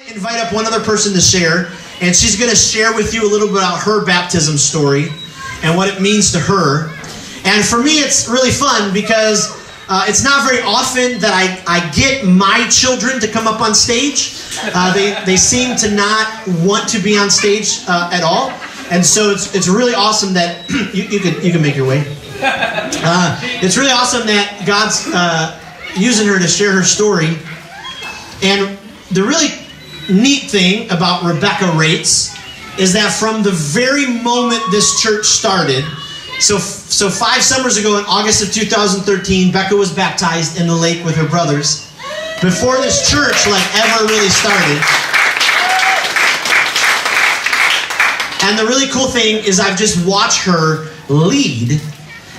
invite up one other person to share, and she's going to share with you a little bit about her baptism story and what it means to her. And for me, it's really fun because it's not very often that I get my children to come up on stage. They seem to not want to be on stage at all, and so it's really awesome that you can make your way. It's really awesome that God's using her to share her story. And the really neat thing about Rebekah Raitz is that from the very moment this church started, so 5 summers ago in August of 2013, Bekah was baptized in the lake with her brothers. Before this church ever really started. And the really cool thing is I've just watched her lead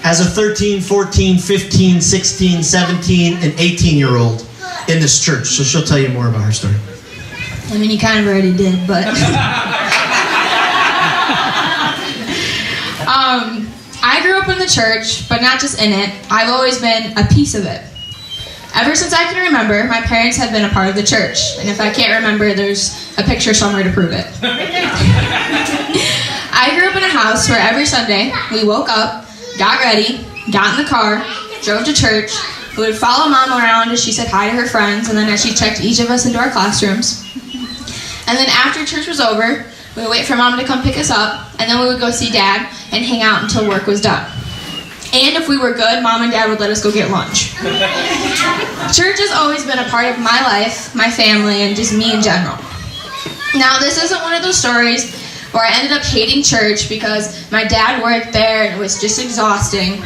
as a 13, 14, 15, 16, 17, and 18-year-old in this church. So she'll tell you more about her story. I mean, you kind of already did, but... I grew up in the church, but not just in it. I've always been a piece of it. Ever since I can remember, my parents have been a part of the church. And if I can't remember, there's a picture somewhere to prove it. I grew up in a house where every Sunday we woke up, got ready, got in the car, drove to church. We would follow Mom around as she said hi to her friends, and then as she checked each of us into our classrooms. And then after church was over, we would wait for Mom to come pick us up, and then we would go see Dad and hang out until work was done. And if we were good, Mom and Dad would let us go get lunch. Church has always been a part of my life, my family, and just me in general. Now, this isn't one of those stories where I ended up hating church because my dad worked there and it was just exhausting.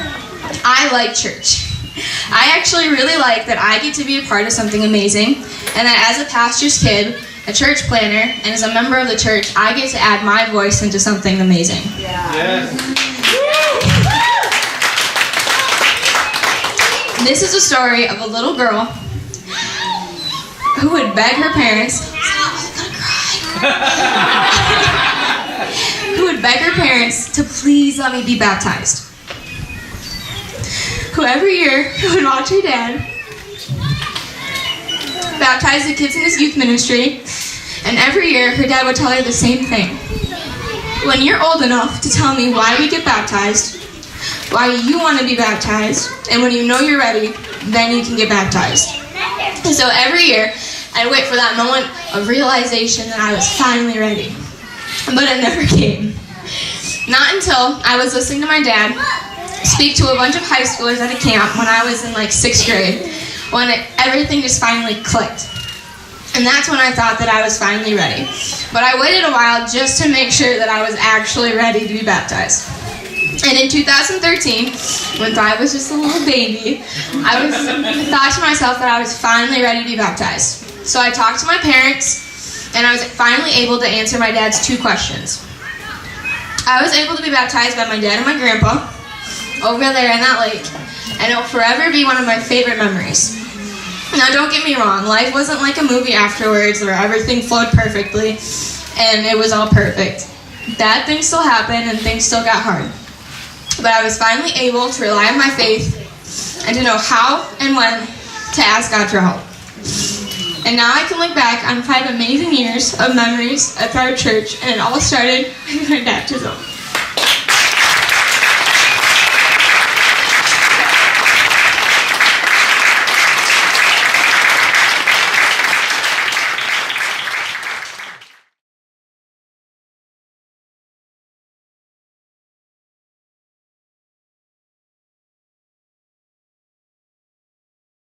I like church. I actually really like that I get to be a part of something amazing, and that as a pastor's kid, a church planner, and as a member of the church, I get to add my voice into something amazing. Yeah. This is a story of a little girl who would beg her parents, who would beg her parents to please let me be baptized. Who every year would watch her dad baptize the kids in his youth ministry, and every year her dad would tell her the same thing. When you're old enough to tell me why we get baptized, why you want to be baptized, and when you know you're ready, then you can get baptized. And so every year I'd wait for that moment of realization that I was finally ready. But it never came. Not until I was listening to my dad speak to a bunch of high schoolers at a camp when I was in 6th grade, when everything just finally clicked. And that's when I thought that I was finally ready. But I waited a while just to make sure that I was actually ready to be baptized. And in 2013, when I was just a little baby, I thought to myself that I was finally ready to be baptized. So I talked to my parents, and I was finally able to answer my dad's 2 questions. I was able to be baptized by my dad and my grandpa over there in that lake, and it will forever be one of my favorite memories. Now, don't get me wrong, life wasn't like a movie afterwards where everything flowed perfectly and it was all perfect. Bad things still happened and things still got hard. But I was finally able to rely on my faith and to know how and when to ask God for help. And now I can look back on 5 amazing years of memories at our church, and it all started with my baptism.